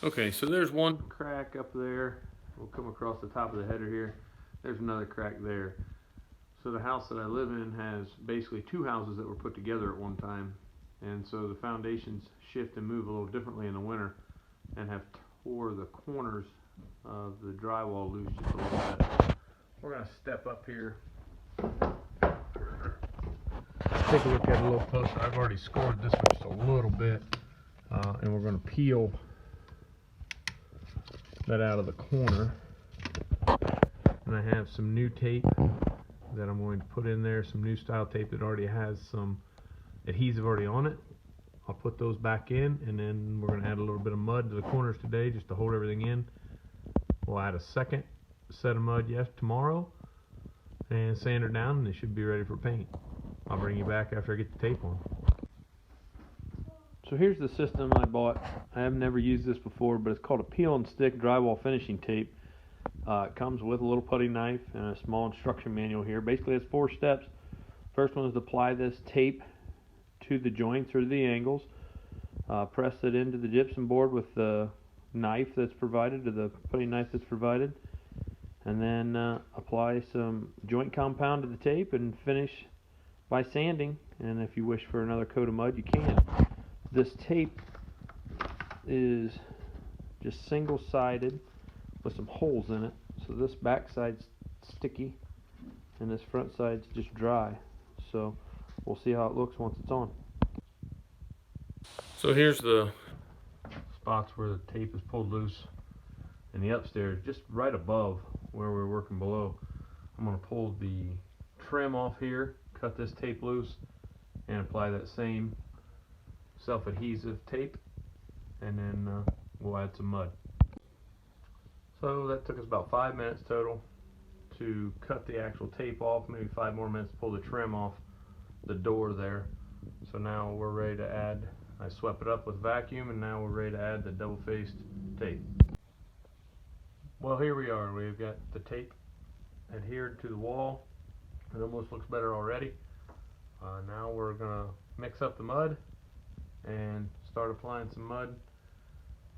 Okay, so there's one crack up there. We'll come across the top of the header here. There's another crack there. So the house that I live in has basically two houses that were put together at one time. And so the foundations shift and move a little differently in the winter and have tore the corners of the drywall loose just a little bit. We're going to step up here. Take a look at it a little closer. I've already scored this one just a little bit. And we're going to peel that out of the corner, and I have some new tape that I'm going to put in there, some new style tape that already has some adhesive already on it. I'll put those back in, and then we're going to add a little bit of mud to the corners today just to hold everything in. We'll add a second set of mud tomorrow and sand it down, and they should be ready for paint. I'll bring you back after I get the tape on. So here's the system I bought. I have never used this before, but it's called a peel and stick drywall finishing tape. It comes with a little putty knife and a small instruction manual here. Basically it's 4 steps. First one is to apply this tape to the joints or the angles. Press it into the gypsum board with the knife that's provided, or the putty knife that's provided. And then apply some joint compound to the tape and finish by sanding. And if you wish for another coat of mud, you can. This tape is just single-sided with some holes in it. So this back side's sticky and this front side's just dry. So we'll see how it looks once it's on. So here's the spots where the tape is pulled loose in the upstairs, just right above where we're working below. I'm going to pull the trim off here, cut this tape loose, and apply that same self-adhesive tape, and then we'll add some mud. So that took us about 5 minutes total to cut the actual tape off, maybe 5 more minutes to pull the trim off the door there. So now we're ready to add, I swept it up with vacuum, and now we're ready to add the double-faced tape. Well, here we are. We've got the tape adhered to the wall. It almost looks better already. Now we're going to mix up the mud and start applying some mud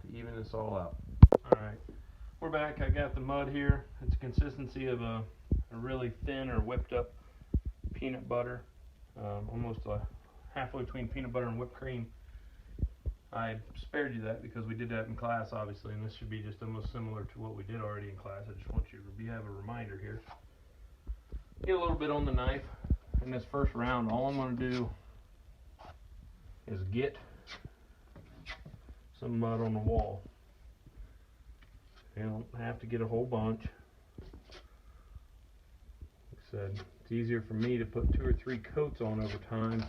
to even this all out. Alright, we're back. I got the mud here. It's a consistency of a really thin or whipped up peanut butter, almost halfway between peanut butter and whipped cream. I spared you that because we did that in class, obviously, and this should be just almost similar to what we did already in class. I just want you to have a reminder here. Get a little bit on the knife. In this first round, all I'm going to do is get some mud on the wall. You don't have to get a whole bunch. Like I said, it's easier for me to put 2 or 3 coats on over time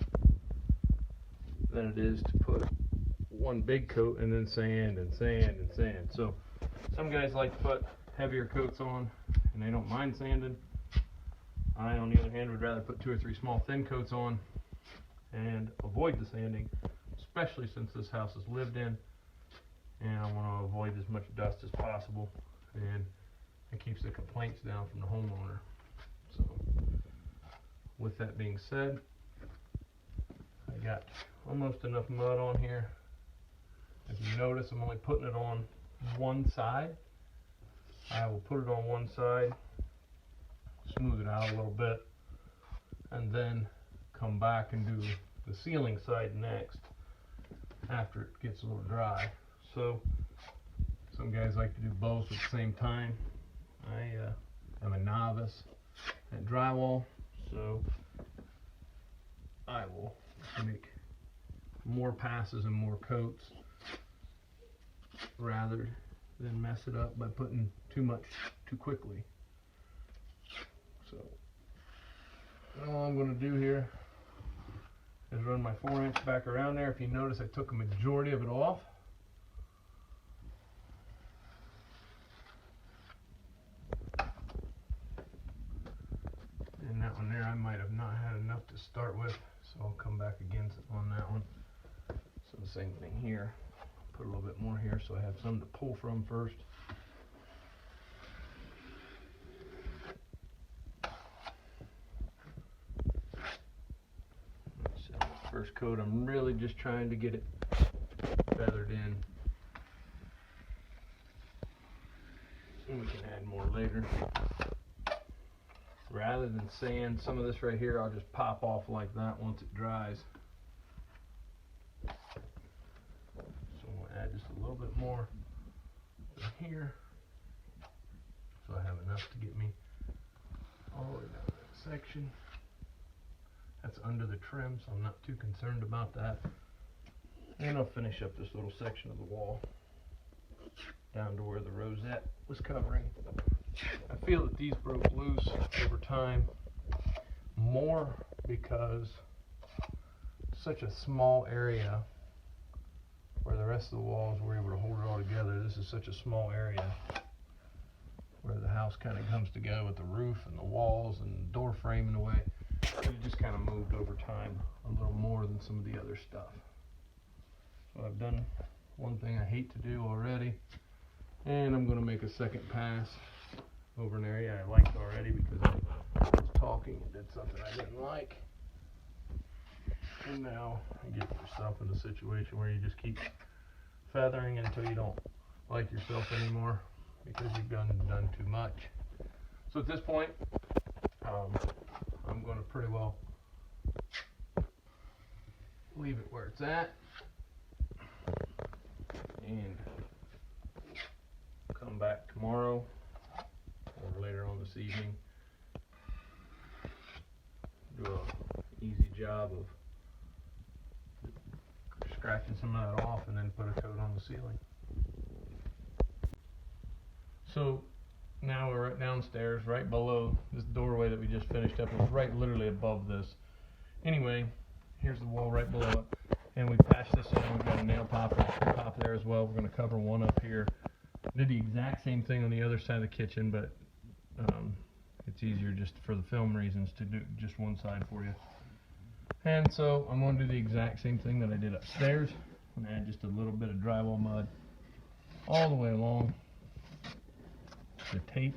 than it is to put one big coat and then sand and sand and sand. So some guys like to put heavier coats on and they don't mind sanding. I, on the other hand, would rather put 2 or 3 small thin coats on and avoid the sanding, especially since this house is lived in, and I want to avoid as much dust as possible, and it keeps the complaints down from the homeowner. So with that being said, I got almost enough mud on here. If you notice, I'm only putting it on one side. I will put it on one side, smooth it out a little bit, and then come back and do the ceiling side next after it gets a little dry. So some guys like to do both at the same time. I am a novice at drywall, so I will make more passes and more coats rather than mess it up by putting too much too quickly. So all I'm going to do here is run my 4-inch back around there. If you notice, I took a majority of it off. And that one there, I might have not had enough to start with, so I'll come back again on that one. So the same thing here. Put a little bit more here so I have some to pull from first. First coat, I'm really just trying to get it feathered in. later. Rather than sand, some of this right here I'll just pop off like that once it dries. So I'm going to add just a little bit more in here, so I have enough to get me all the way down that section. That's under the trim, so I'm not too concerned about that. And I'll finish up this little section of the wall down to where the rosette was covering. I feel that these broke loose over time, more because such a small area where the rest of the walls were able to hold it all together. This is such a small area where the house kind of comes together with the roof and the walls and the door frame in a way. It just kind of moved over time a little more than some of the other stuff. So I've done one thing I hate to do already, and I'm going to make a second pass over an area I liked already because I was talking and did something I didn't like. And now you get yourself in a situation where you just keep feathering until you don't like yourself anymore because you've done too much. So at this point, I'm going to pretty well leave it where it's at and come back tomorrow or later on this evening, do an easy job of scratching some of that off and then put a coat on the ceiling. So now we're right downstairs, right below this doorway that we just finished up. It's right literally above this. Anyway, here's the wall right below it, and we patched this in. We've got a nail pop there as well. We're going to cover one up here. Did the exact same thing on the other side of the kitchen, but it's easier just for the film reasons to do just one side for you. And so I'm going to do the exact same thing that I did upstairs. I'm going to add just a little bit of drywall mud all the way along the tape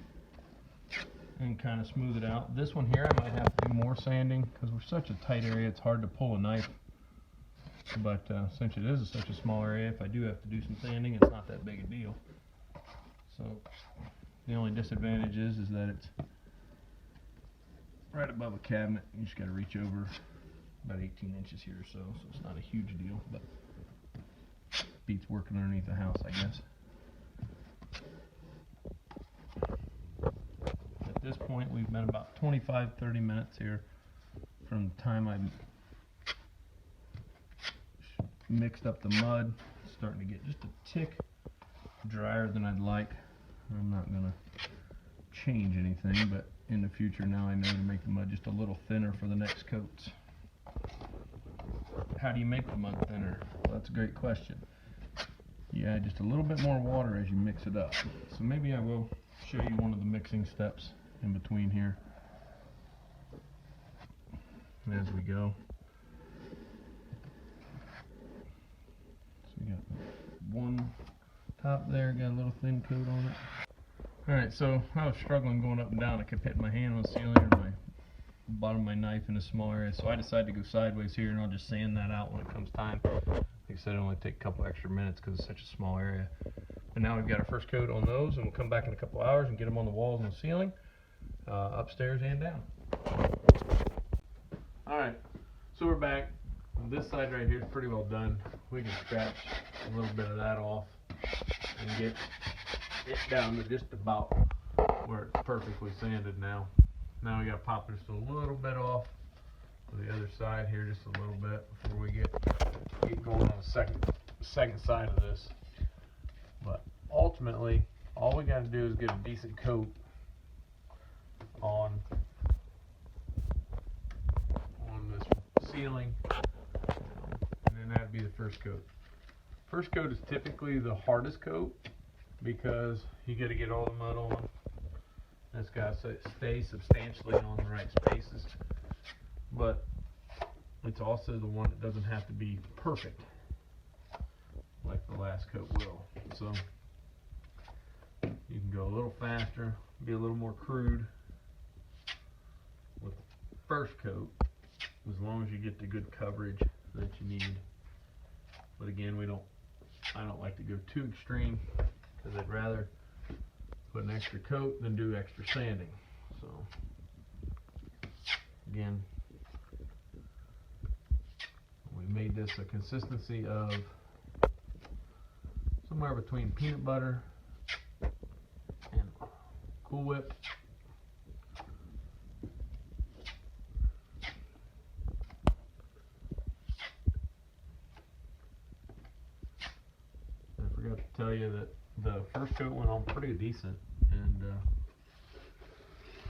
and kind of smooth it out. This one here I might have to do more sanding because we're such a tight area, it's hard to pull a knife. But since it is such a small area, if I do have to do some sanding, it's not that big a deal. So the only disadvantage is that it's right above a cabinet. You just got to reach over about 18 inches here or so, so it's not a huge deal, but beats working underneath the house, I guess. At this point, we've been about 25-30 minutes here from the time I mixed up the mud. It's starting to get just a tick drier than I'd like. I'm not going to change anything, but in the future now I know to make the mud just a little thinner for the next coats. How do you make the mud thinner? Well, that's a great question. You add just a little bit more water as you mix it up. So maybe I will show you one of the mixing steps in between here as we go. So we got one top there, got a little thin coat on it. Alright, so I was struggling going up and down. I kept hitting my hand on the ceiling or my bottom of my knife in a small area, so I decided to go sideways here, and I'll just sand that out when it comes time. Like I said, it'll only take a couple extra minutes because it's such a small area. And now we've got our first coat on those, and we'll come back in a couple hours and get them on the walls and the ceiling, upstairs and down. Alright, so we're back. This side right here is pretty well done. We can scratch a little bit of that off and get it down to just about where it's perfectly sanded now. Now we got to pop just a little bit off to the other side here, just a little bit before we get going on the second side of this. But ultimately, all we got to do is get a decent coat on this ceiling, and then that'd be the first coat. First coat is typically the hardest coat because you got to get all the mud on. It's got to stay substantially on the right spaces, but it's also the one that doesn't have to be perfect like the last coat will. So you can go a little faster, be a little more crude with the first coat, as long as you get the good coverage that you need. But again, I don't like to go too extreme because I'd rather put an extra coat, then do extra sanding. So again, we made this a consistency of somewhere between peanut butter and Cool Whip. I forgot to tell you that the first coat went on pretty decent, and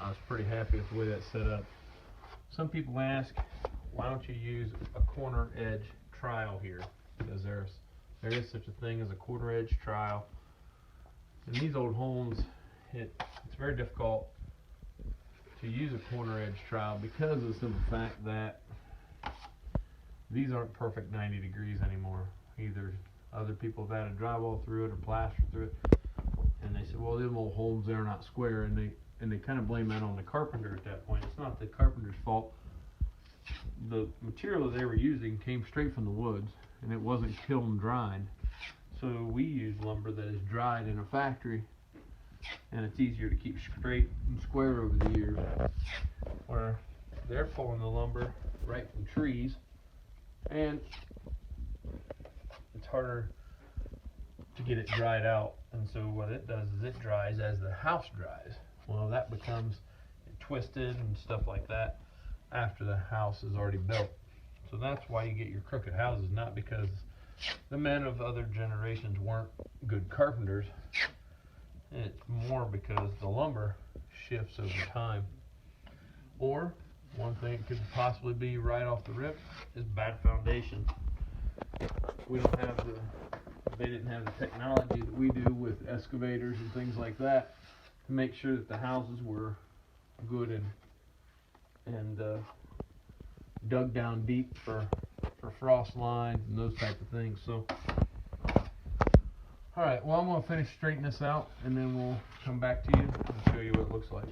I was pretty happy with the way that's set up. Some people ask, why don't you use a corner edge trowel here? Because there is such a thing as a corner edge trowel. In these old homes, it's very difficult to use a corner edge trowel because of the simple fact that these aren't perfect 90 degrees anymore. Either other people have added drywall through it or plaster through it, and they said, well, them old homes, they're not square, and they kind of blame that on the carpenter at that point. It's not the carpenter's fault. The material that they were using came straight from the woods, and it wasn't kiln dried. So we use lumber that is dried in a factory, and it's easier to keep straight and square over the years. Where they're pulling the lumber right from trees, and it's harder to get it dried out. And so what it does is it dries as the house dries. Well, that becomes twisted and stuff like that after the house is already built. So that's why you get your crooked houses, not because the men of other generations weren't good carpenters. It's more because the lumber shifts over time. Or one thing it could possibly be right off the rip is bad foundation. They didn't have the technology that we do with excavators and things like that to make sure that the houses were good and dug down deep for frost lines and those type of things. So, all right, well, I'm going to finish straightening this out, and then we'll come back to you and show you what it looks like.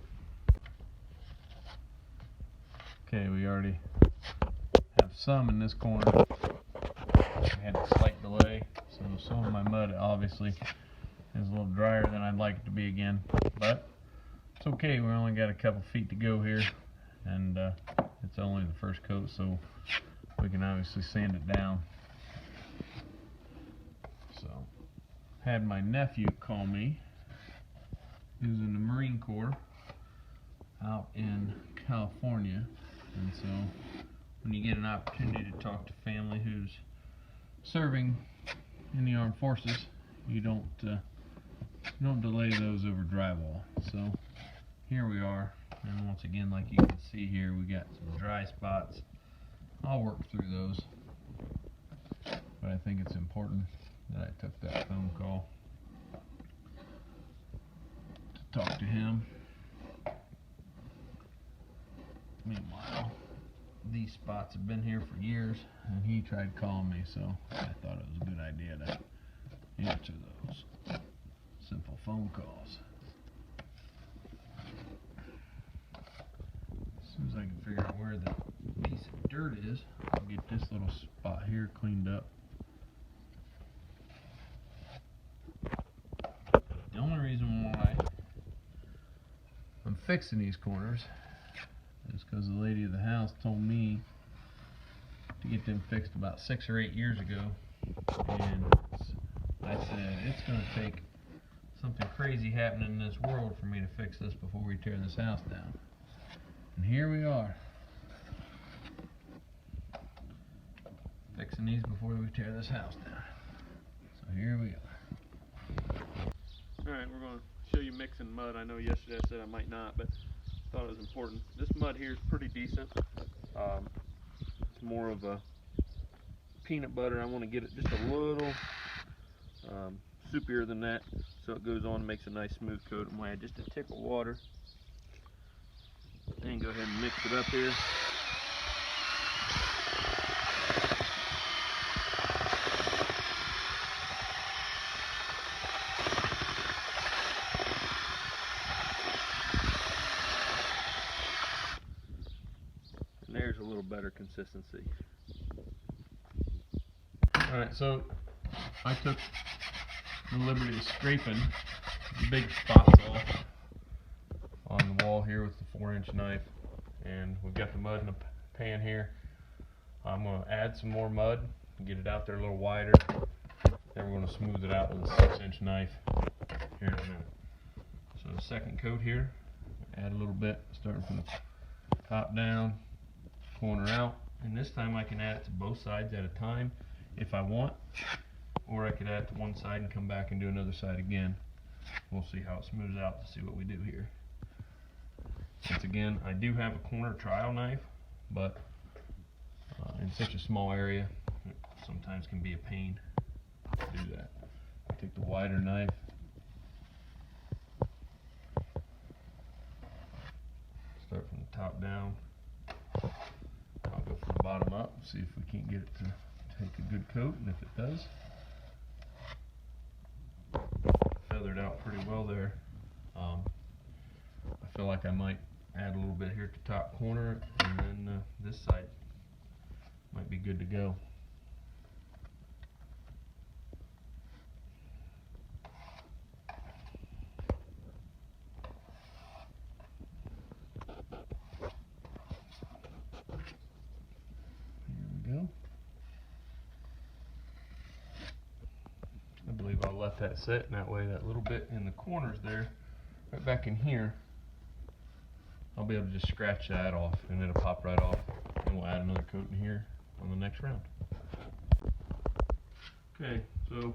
Okay, we already have some in this corner. We had a slight delay, so some of my mud obviously is a little drier than I'd like it to be again, but it's okay. We only got a couple feet to go here, and it's only the first coat, so we can obviously sand it down. So, had my nephew call me, who's in the Marine Corps out in California, and so when you get an opportunity to talk to family who's serving in the armed forces, you don't delay those over drywall. So here we are, and once again, like you can see here, we got some dry spots. I'll work through those, but I think it's important that I took that phone call to talk to him. Meanwhile, these spots have been here for years, and he tried calling me, so I thought it was a good idea to answer those simple phone calls. As soon as I can figure out where the piece of dirt is, I'll get this little spot here cleaned up. The only reason why I'm fixing these corners is because the lady of the house told me to get them fixed about 6 or 8 years ago, and I said it's going to take something crazy happening in this world for me to fix this before we tear this house down. And here we are, fixing these before we tear this house down. So here we are. Alright, we're going to show you mixing mud. I know yesterday I said I might not, but I thought it was important. This mud here is pretty decent. It's more of a peanut butter. I want to get it just a little soupier than that, so it goes on and makes a nice smooth coat. I'm going to add just a tick of water and go ahead and mix it up here. And there's a little better consistency. Alright, so I took the liberty of scraping big spots off on the wall here with the 4-inch knife, and we've got the mud in the pan here. I'm going to add some more mud and get it out there a little wider. Then we're going to smooth it out with a 6-inch knife here in a minute. So the second coat here, add a little bit, starting from the top down, corner out, and this time I can add it to both sides at a time if I want, or I could add it to one side and come back and do another side again. We'll see how it smooths out to see what we do here. Once again, I do have a corner trial knife, but in such a small area, it sometimes can be a pain to do that. I take the wider knife, start from the top down. I'll go from the bottom up, see if we can't get it to take a good coat, and if it does, feathered out pretty well there. I feel like I might add a little bit here at the top corner, and then this side might be good to go. I believe I'll let that sit, and that way that little bit in the corners there, right back in here, I'll be able to just scratch that off and it'll pop right off, and we'll add another coat in here on the next round. Okay, so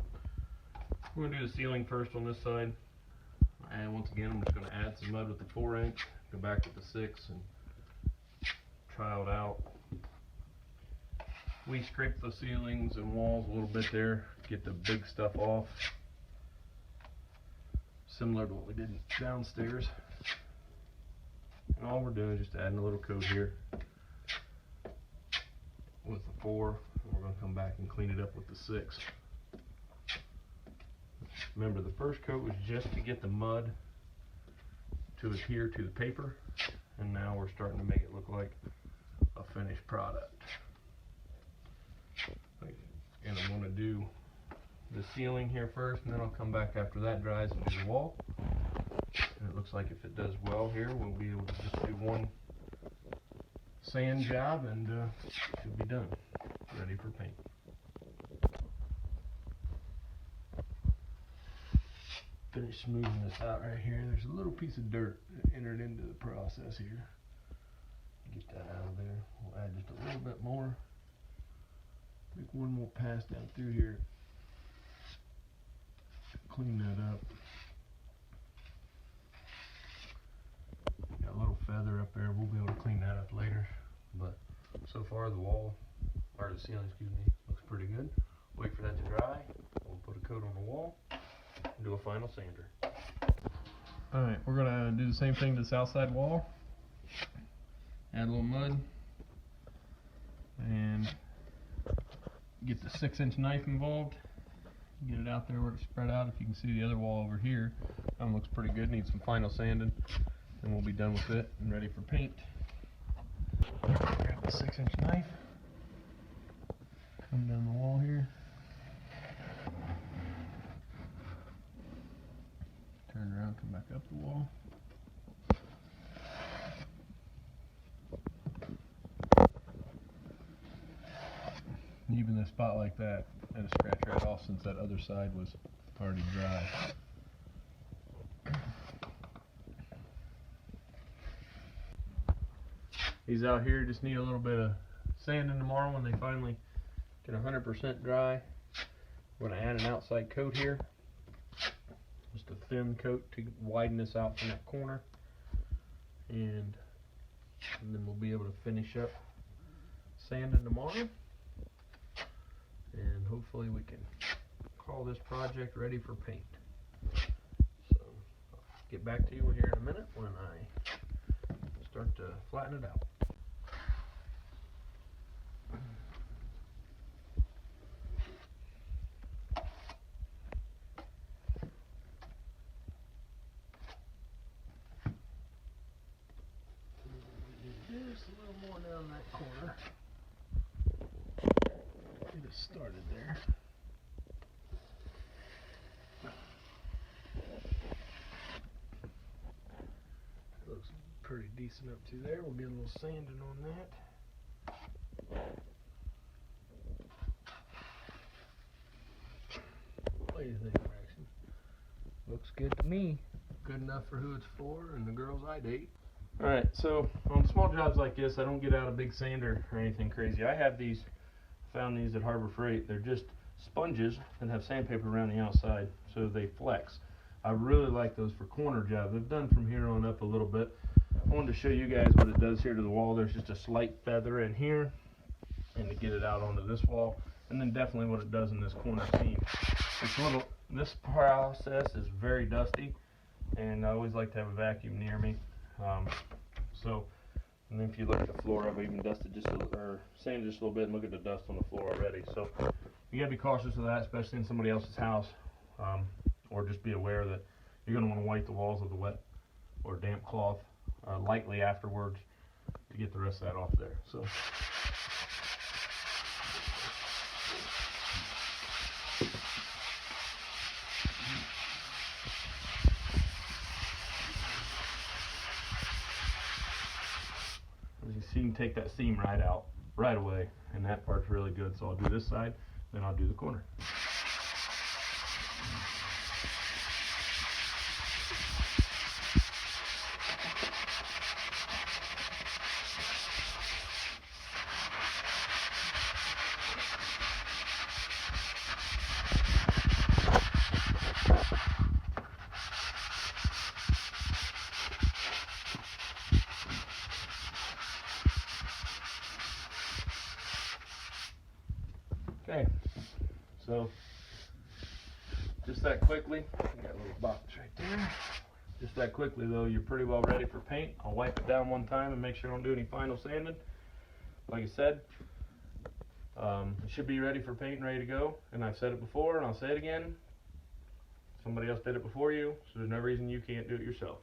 we're going to do the ceiling first on this side. And once again, I'm just going to add some mud with the 4-inch, go back with the 6 and try it out. We scraped the ceilings and walls a little bit there, get the big stuff off, similar to what we did downstairs. And all we're doing is just adding a little coat here with the 4, and we're going to come back and clean it up with the 6. Remember, the first coat was just to get the mud to adhere to the paper, and now we're starting to make it look like a finished product. And I'm going to do the ceiling here first, and then I'll come back after that dries and do the wall. And it looks like if it does well here, we'll be able to just do one sand job and should be done, ready for paint. Finish smoothing this out right here. There's a little piece of dirt that entered into the process here. Get that out of there. We'll add just a little bit more. Make one more pass down through here. Clean that up. Got a little feather up there. We'll be able to clean that up later. But so far the wall, or the ceiling, excuse me, looks pretty good. Wait for that to dry. We'll put a coat on the wall and do a final sander. Alright, we're going to do the same thing to the south side wall. Add a little mud. And get the 6-inch knife involved, get it out there where it's spread out. If you can see the other wall over here, looks pretty good, needs some final sanding, and we'll be done with it and ready for paint. Grab the 6-inch knife, come down the wall here, turn around, come back up the wall. Even a spot like that, and scratch right off since that other side was already dry. These out here just need a little bit of sanding tomorrow when they finally get 100% dry. We're going to add an outside coat here, just a thin coat to widen this out from that corner, and then we'll be able to finish up sanding tomorrow. And hopefully we can call this project ready for paint. So I'll get back to you here in a minute when I start to flatten it out. Just a little more down that corner. Get us started there. pretty decent up to there. We'll get a little sanding on that. What do you think, Braxton? Looks good to me. Good enough for who it's for and the girls I date. Alright, so on small jobs like this, I don't get out a big sander or anything crazy. I have these, found these at Harbor Freight. They're just sponges that have sandpaper around the outside so they flex. I really like those for corner jobs. I've done from here on up a little bit. I wanted to show you guys what it does here to the wall. There's just a slight feather in here, and to get it out onto this wall, and then definitely what it does in this corner seam. This process is very dusty, and I always like to have a vacuum near me. And then if you look at the floor, I've even dusted just or sanded just a little bit, and look at the dust on the floor already. So you gotta be cautious of that, especially in somebody else's house, or just be aware that you're gonna want to wipe the walls with a wet or damp cloth lightly afterwards to get the rest of that off there. So. As you see, you can take that seam right out right away, and that part's really good. So I'll do this side, then I'll do the corner. Okay, so just that quickly, I got a little box right there. Just that quickly though, you're pretty well ready for paint. I'll wipe it down one time and make sure I don't do any final sanding. Like I said, it should be ready for paint and ready to go. And I've said it before and I'll say it again. Somebody else did it before you, so there's no reason you can't do it yourself.